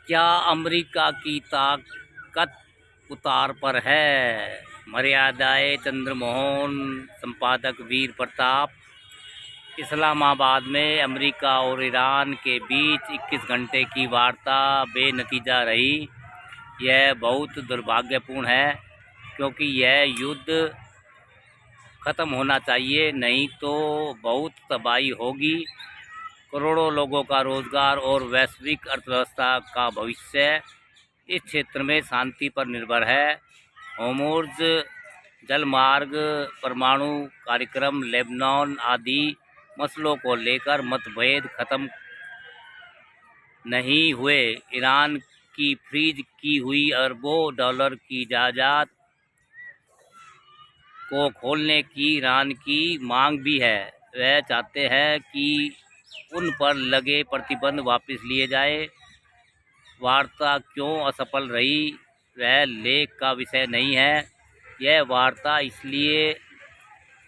क्या अमेरिका की ताकत उतार पर है? मर्यादाए चंद्रमोहन, संपादक वीर प्रताप। इस्लामाबाद में अमेरिका और ईरान के बीच 21 घंटे की वार्ता बेनतीजा रही। यह बहुत दुर्भाग्यपूर्ण है, क्योंकि यह युद्ध ख़त्म होना चाहिए, नहीं तो बहुत तबाही होगी। करोड़ों लोगों का रोजगार और वैश्विक अर्थव्यवस्था का भविष्य इस क्षेत्र में शांति पर निर्भर है। होर्मुज़ जलमार्ग, परमाणु कार्यक्रम, लेबनान आदि मसलों को लेकर मतभेद खत्म नहीं हुए। ईरान की फ्रीज की हुई अरबों डॉलर की जायदाद को खोलने की ईरान की मांग भी है। वह चाहते हैं कि उन पर लगे प्रतिबंध वापस लिए जाए। वार्ता क्यों असफल रही, वह लेख का विषय नहीं है। यह वार्ता इसलिए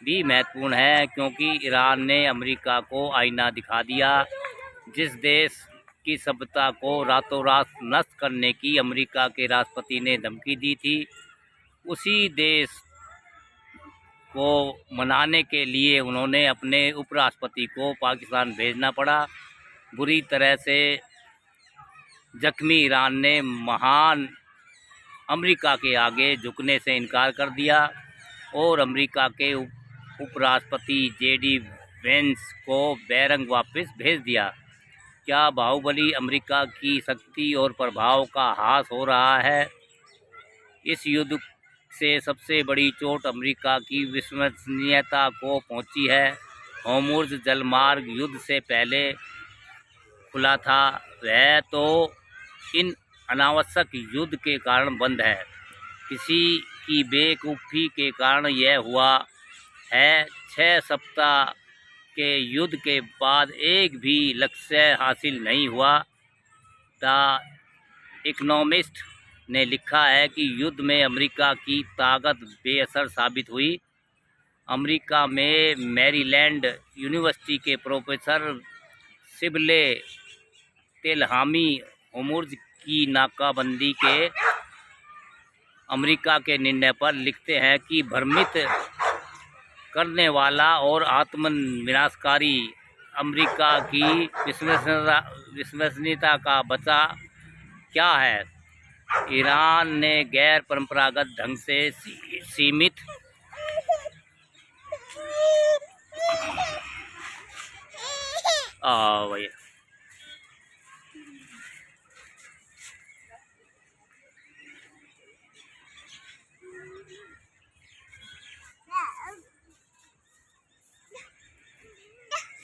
भी महत्वपूर्ण है क्योंकि ईरान ने अमेरिका को आईना दिखा दिया। जिस देश की सभ्यता को रातों रात नष्ट करने की अमेरिका के राष्ट्रपति ने धमकी दी थी, उसी देश को मनाने के लिए उन्होंने अपने उपराष्ट्रपति को पाकिस्तान भेजना पड़ा। बुरी तरह से जख्मी ईरान ने महान अमेरिका के आगे झुकने से इनकार कर दिया और अमेरिका के उपराष्ट्रपति जेडी वेंस को बैरंग वापस भेज दिया। क्या बाहुबली अमेरिका की शक्ति और प्रभाव का ह्रास हो रहा है? इस युद्ध से सबसे बड़ी चोट अमेरिका की विश्वसनीयता को पहुंची है। होर्मुज़ जलमार्ग युद्ध से पहले खुला था, वह तो इन अनावश्यक युद्ध के कारण बंद है। किसी की बेवकूफ़ी के कारण यह हुआ है। 6 सप्ताह के युद्ध के बाद एक भी लक्ष्य हासिल नहीं हुआ। द इकोनॉमिस्ट ने लिखा है कि युद्ध में अमेरिका की ताकत बेअसर साबित हुई। अमेरिका में मैरीलैंड यूनिवर्सिटी के प्रोफेसर शिबले तेलहामी होर्मुज़ की नाकाबंदी के अमेरिका के निर्णय पर लिखते हैं कि भ्रमित करने वाला और आत्मविनाशकारी अमेरिका की विश्वसनीयता का बचा क्या है? ईरान ने गैर परंपरागत ढंग से सीमित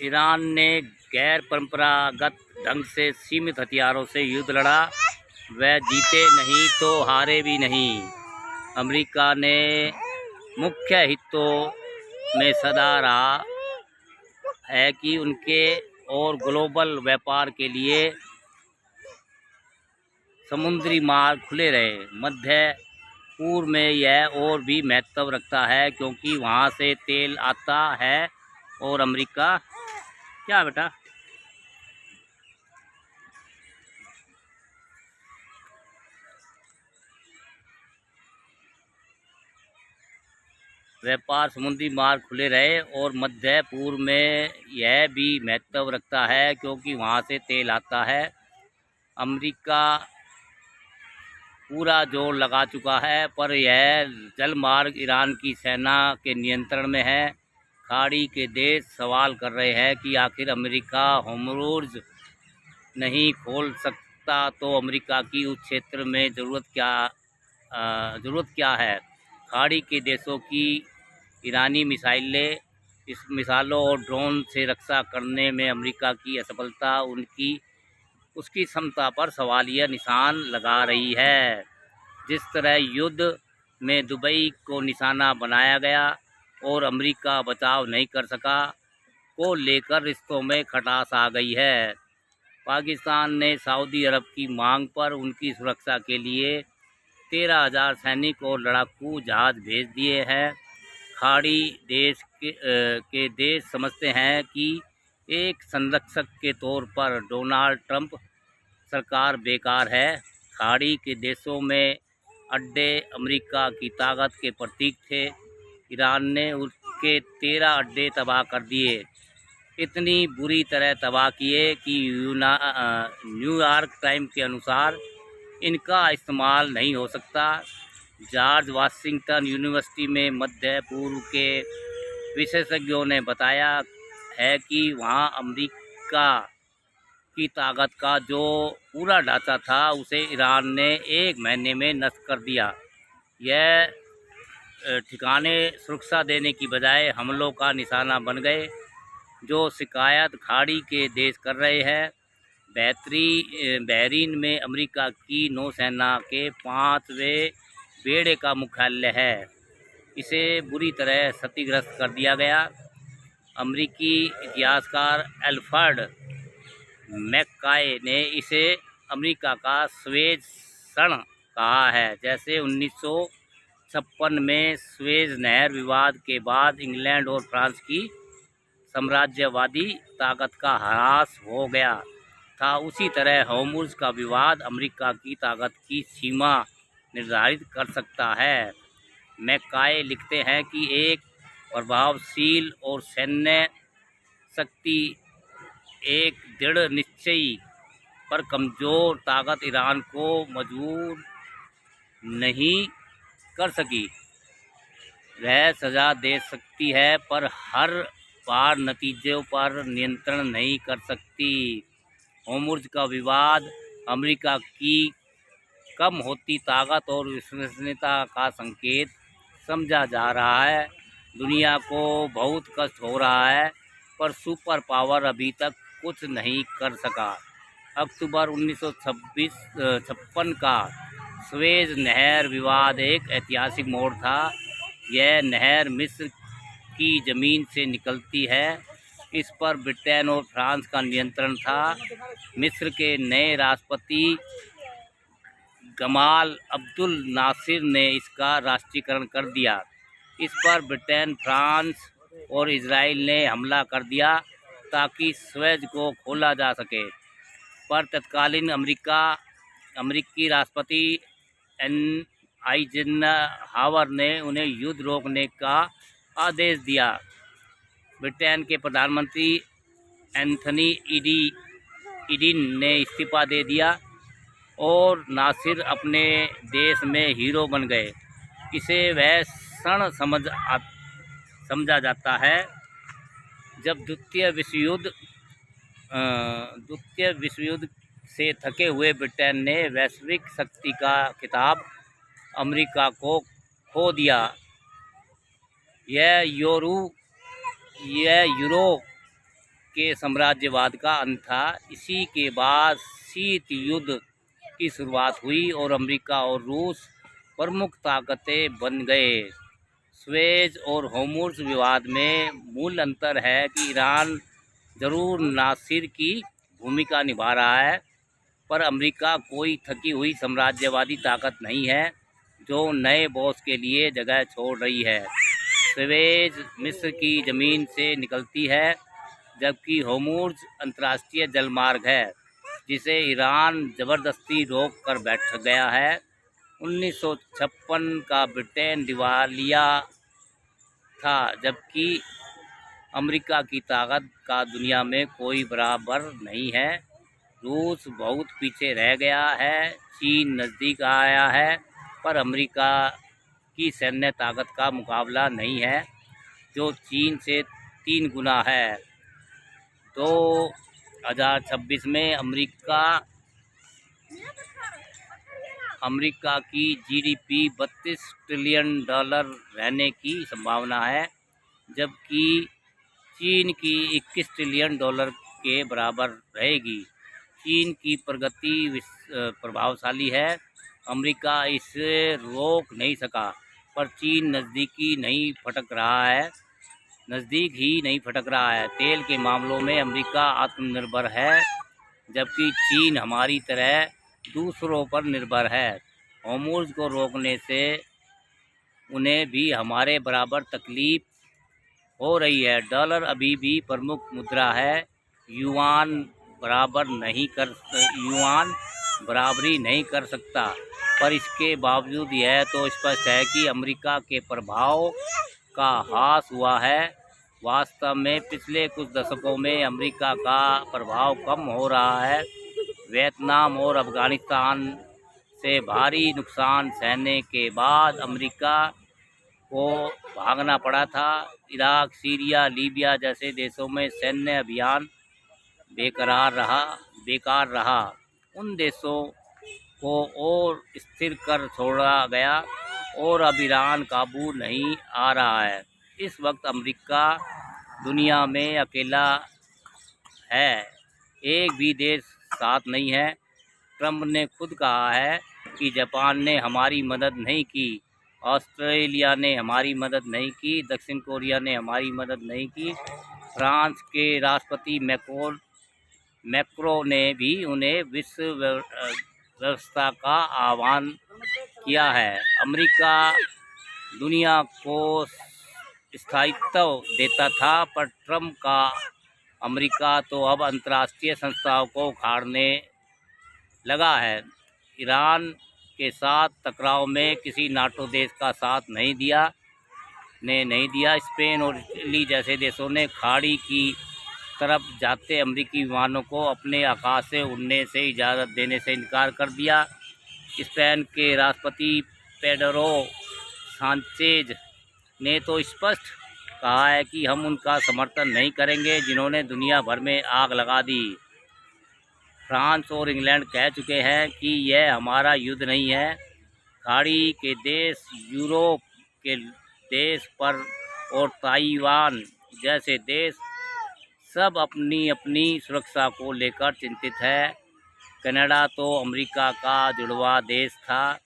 ईरान ने गैर परंपरागत ढंग से सीमित हथियारों से युद्ध लड़ा। वह जीते नहीं तो हारे भी नहीं। अमेरिका ने मुख्य हितों में सदा रहा है कि उनके और ग्लोबल व्यापार के लिए समुद्री मार्ग खुले रहे। मध्य पूर्व में यह और भी महत्व रखता है क्योंकि वहां से तेल आता है और अमेरिका क्या बेटा व्यापार समुद्री मार्ग खुले रहे। और मध्य पूर्व में यह भी महत्व रखता है क्योंकि वहां से तेल आता है। अमेरिका पूरा जोर लगा चुका है, पर यह जलमार्ग ईरान की सेना के नियंत्रण में है। खाड़ी के देश सवाल कर रहे हैं कि आखिर अमेरिका होर्मुज़ नहीं खोल सकता तो अमेरिका की उस क्षेत्र में ज़रूरत क्या है? खाड़ी के देशों की ईरानी मिसाइलों और ड्रोन से रक्षा करने में अमेरिका की असफलता उसकी क्षमता पर सवालिया निशान लगा रही है। जिस तरह युद्ध में दुबई को निशाना बनाया गया और अमेरिका बचाव नहीं कर सका, को लेकर रिश्तों में खटास आ गई है। पाकिस्तान ने सऊदी अरब की मांग पर उनकी सुरक्षा के लिए 13,000 सैनिक और लड़ाकू जहाज भेज दिए हैं। खाड़ी देश के देश समझते हैं कि एक संरक्षक के तौर पर डोनाल्ड ट्रंप सरकार बेकार है। खाड़ी के देशों में अड्डे अमेरिका की ताकत के प्रतीक थे। ईरान ने उसके 13 अड्डे तबाह कर दिए, इतनी बुरी तरह तबाह किए कि न्यूयॉर्क टाइम के अनुसार इनका इस्तेमाल नहीं हो सकता। जॉर्ज वाशिंगटन यूनिवर्सिटी में मध्य पूर्व के विशेषज्ञों ने बताया है कि वहाँ अमेरिका की ताकत का जो पूरा ढांचा था उसे ईरान ने 1 महीने में नष्ट कर दिया। यह ठिकाने सुरक्षा देने की बजाय हमलों का निशाना बन गए, जो शिकायत खाड़ी के देश कर रहे हैं। बहरीन में अमेरिका की नौसेना के 5वें बेड़े का मुख्यालय है। इसे बुरी तरह क्षतिग्रस्त कर दिया गया। अमेरिकी इतिहासकार एल्फ्रेड मैककाय ने इसे अमेरिका का स्वेज क्षण कहा है। जैसे 1956 में स्वेज नहर विवाद के बाद इंग्लैंड और फ्रांस की साम्राज्यवादी ताकत का ह्रास हो गया था, उसी तरह होर्मुज़ का विवाद अमेरिका की ताकत की सीमा निर्धारित कर सकता है। मैककाय लिखते हैं कि एक प्रभावशील और सैन्य शक्ति एक दृढ़ निश्चयी पर कमज़ोर ताकत ईरान को मजबूर नहीं कर सकी। वह सज़ा दे सकती है पर हर बार नतीजों पर नियंत्रण नहीं कर सकती। होर्मुज़ का विवाद अमेरिका की कम होती ताकत और विश्वसनीयता का संकेत समझा जा रहा है। दुनिया को बहुत कष्ट हो रहा है पर सुपर पावर अभी तक कुछ नहीं कर सका। अक्टूबर 1956 का स्वेज नहर विवाद एक ऐतिहासिक मोड़ था। यह नहर मिस्र की ज़मीन से निकलती है। इस पर ब्रिटेन और फ्रांस का नियंत्रण था। मिस्र के नए राष्ट्रपति गमाल अब्दुल नासिर ने इसका राष्ट्रीयकरण कर दिया। इस पर ब्रिटेन, फ्रांस और इजराइल ने हमला कर दिया ताकि स्वेज को खोला जा सके, पर तत्कालीन अमेरिकी राष्ट्रपति आइज़नहावर ने उन्हें युद्ध रोकने का आदेश दिया। ब्रिटेन के प्रधानमंत्री एंथनी ईडन ने इस्तीफा दे दिया और नासिर अपने देश में हीरो बन गए। इसे वह क्षण समझा जाता है जब द्वितीय विश्व युद्ध से थके हुए ब्रिटेन ने वैश्विक शक्ति का खिताब अमेरिका को खो दिया। यह यूरोप के साम्राज्यवाद का अंत था। इसी के बाद शीत युद्ध की शुरुआत हुई और अमेरिका और रूस प्रमुख ताकतें बन गए। स्वेज और होर्मुज़ विवाद में मूल अंतर है कि ईरान ज़रूर नासिर की भूमिका निभा रहा है, पर अमेरिका कोई थकी हुई साम्राज्यवादी ताकत नहीं है जो नए बॉस के लिए जगह छोड़ रही है। स्वेज मिस्र की ज़मीन से निकलती है, जबकि होर्मुज़ अंतर्राष्ट्रीय जलमार्ग है जिसे ईरान ज़बरदस्ती रोक कर बैठ गया है। 1956 का ब्रिटेन दिवालिया था, जबकि अमेरिका की ताकत का दुनिया में कोई बराबर नहीं है। रूस बहुत पीछे रह गया है, चीन नज़दीक आया है, पर अमेरिका की सैन्य ताकत का मुकाबला नहीं है, जो चीन से 3 गुना है। 2026 में अमेरिका की जीडीपी $32 ट्रिलियन रहने की संभावना है, जबकि चीन की $21 ट्रिलियन के बराबर रहेगी। चीन की प्रगति प्रभावशाली है, अमेरिका इसे रोक नहीं सका, पर चीन नज़दीक ही नहीं फटक रहा है। तेल के मामलों में अमेरिका आत्मनिर्भर है, जबकि चीन हमारी तरह दूसरों पर निर्भर है। होर्मुज़ को रोकने से उन्हें भी हमारे बराबर तकलीफ हो रही है। डॉलर अभी भी प्रमुख मुद्रा है, युआन बराबरी नहीं कर सकता। पर इसके बावजूद यह तो स्पष्ट है कि अमेरिका के प्रभाव का ह्रास हुआ है। वास्तव में पिछले कुछ दशकों में अमेरिका का प्रभाव कम हो रहा है। वियतनाम और अफगानिस्तान से भारी नुकसान सहने के बाद अमेरिका को भागना पड़ा था। इराक, सीरिया, लीबिया जैसे देशों में सैन्य अभियान बेकार रहा। उन देशों को और स्थिर कर छोड़ा गया और अब ईरान काबू नहीं आ रहा है। इस वक्त अमेरिका दुनिया में अकेला है, एक भी देश साथ नहीं है। ट्रंप ने खुद कहा है कि जापान ने हमारी मदद नहीं की, ऑस्ट्रेलिया ने हमारी मदद नहीं की, दक्षिण कोरिया ने हमारी मदद नहीं की। फ्रांस के राष्ट्रपति मैक्रो ने भी उन्हें विश्व व्यवस्था का आह्वान किया है। अमेरिका दुनिया को स्थायित्व देता था, पर ट्रंप का अमेरिका तो अब अंतर्राष्ट्रीय संस्थाओं को उखाड़ने लगा है। ईरान के साथ टकराव में किसी नाटो देश का साथ नहीं दिया। स्पेन और इटली जैसे देशों ने खाड़ी की तरफ जाते अमेरिकी विमानों को अपने आकाश से उड़ने से इजाज़त देने से इनकार कर दिया। स्पेन के राष्ट्रपति पेड्रो सांचेज ने तो स्पष्ट कहा है कि हम उनका समर्थन नहीं करेंगे जिन्होंने दुनिया भर में आग लगा दी। फ्रांस और इंग्लैंड कह चुके हैं कि यह हमारा युद्ध नहीं है। खाड़ी के देश, यूरोप के देश पर और ताइवान जैसे देश सब अपनी अपनी सुरक्षा को लेकर चिंतित है। कनाडा तो अमेरिका का जुड़वा देश था,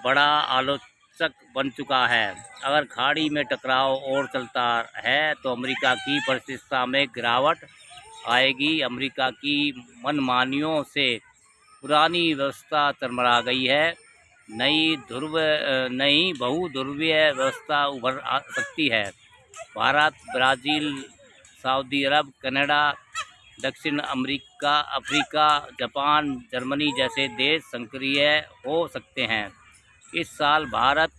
बड़ा आलोचक बन चुका है। अगर खाड़ी में टकराव और चलता है तो अमेरिका की प्रतिष्ठा में गिरावट आएगी। अमेरिका की मनमानियों से पुरानी व्यवस्था चरमरा गई है। नई बहुध्रुवीय व्यवस्था उभर सकती है। भारत, ब्राज़ील, सऊदी अरब, कनाडा, दक्षिण अफ्रीका, जापान, जर्मनी जैसे देश सक्रिय हो सकते हैं। इस साल भारत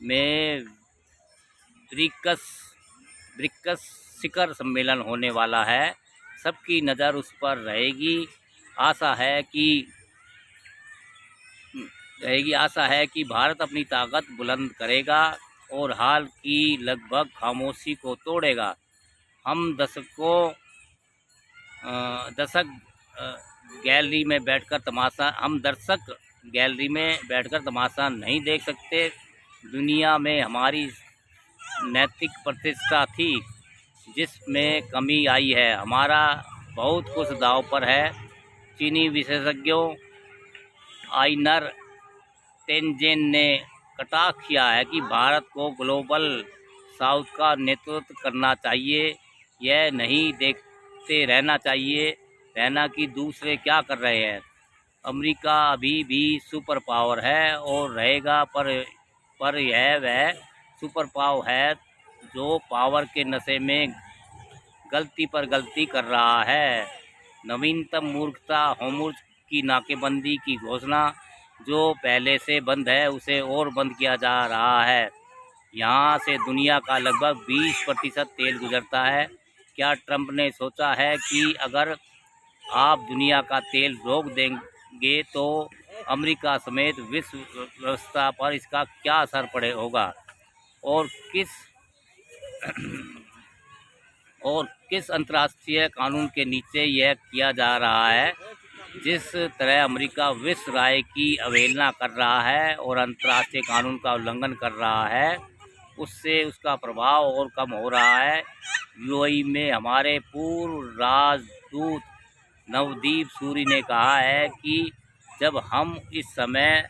में ब्रिक्स शिखर सम्मेलन होने वाला है। सबकी नज़र उस पर रहेगी। आशा है कि भारत अपनी ताकत बुलंद करेगा और हाल की लगभग खामोशी को तोड़ेगा। हम दर्शक गैलरी में बैठकर तमाशा नहीं देख सकते। दुनिया में हमारी नैतिक प्रतिष्ठा थी, जिसमें कमी आई है। हमारा बहुत कुछ दांव पर है। चीनी विशेषज्ञों आइनर तेंजेन ने कटाक्ष किया है कि भारत को ग्लोबल साउथ का नेतृत्व करना चाहिए। यह नहीं देखते रहना कि दूसरे क्या कर रहे हैं। अमेरिका अभी भी सुपर पावर है और रहेगा, पर यह वह सुपर पावर है जो पावर के नशे में गलती पर गलती कर रहा है। नवीनतम मूर्खता होर्मुज़ की नाकेबंदी की घोषणा, जो पहले से बंद है उसे और बंद किया जा रहा है। यहाँ से दुनिया का लगभग 20% तेल गुजरता है। क्या ट्रंप ने सोचा है कि अगर आप दुनिया का तेल रोक देंगे तो अमेरिका समेत विश्व व्यवस्था पर इसका क्या असर होगा और किस अंतर्राष्ट्रीय कानून के नीचे यह किया जा रहा है। जिस तरह अमेरिका विश्व राय की अवहेलना कर रहा है और अंतर्राष्ट्रीय कानून का उल्लंघन कर रहा है, उससे उसका प्रभाव और कम हो रहा है। यूएई में हमारे पूर्व राजदूत नवदीप सूरी ने कहा है कि जब हम इस समय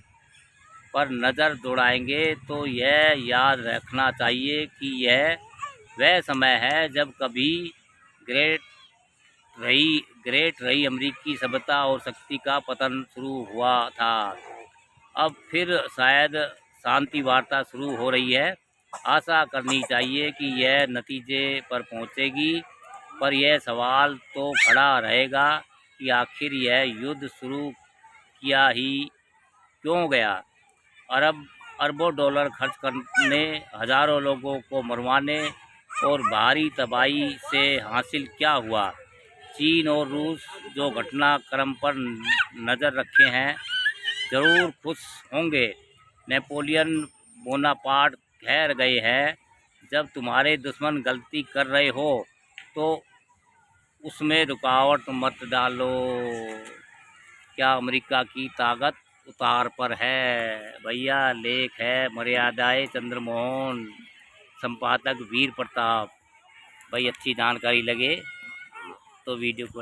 पर नज़र दौड़ाएंगे तो यह याद रखना चाहिए कि यह वह समय है जब कभी ग्रेट रही अमेरिकी सभ्यता और शक्ति का पतन शुरू हुआ था। अब फिर शायद शांति वार्ता शुरू हो रही है। आशा करनी चाहिए कि यह नतीजे पर पहुंचेगी। पर यह सवाल तो खड़ा रहेगा कि आखिर यह युद्ध शुरू किया ही क्यों गया। अरबों डॉलर खर्च करने, हजारों लोगों को मरवाने और भारी तबाही से हासिल क्या हुआ। चीन और रूस जो घटनाक्रम पर नज़र रखे हैं ज़रूर खुश होंगे। नेपोलियन बोनापार्ट कह गए हैं, जब तुम्हारे दुश्मन गलती कर रहे हो तो उसमें रुकावट मत डालो। क्या अमेरिका की ताकत उतार पर है। भैया लेख है मर्यादाएं चंद्रमोहन, संपादक वीर प्रताप। भाई अच्छी जानकारी लगे तो वीडियो को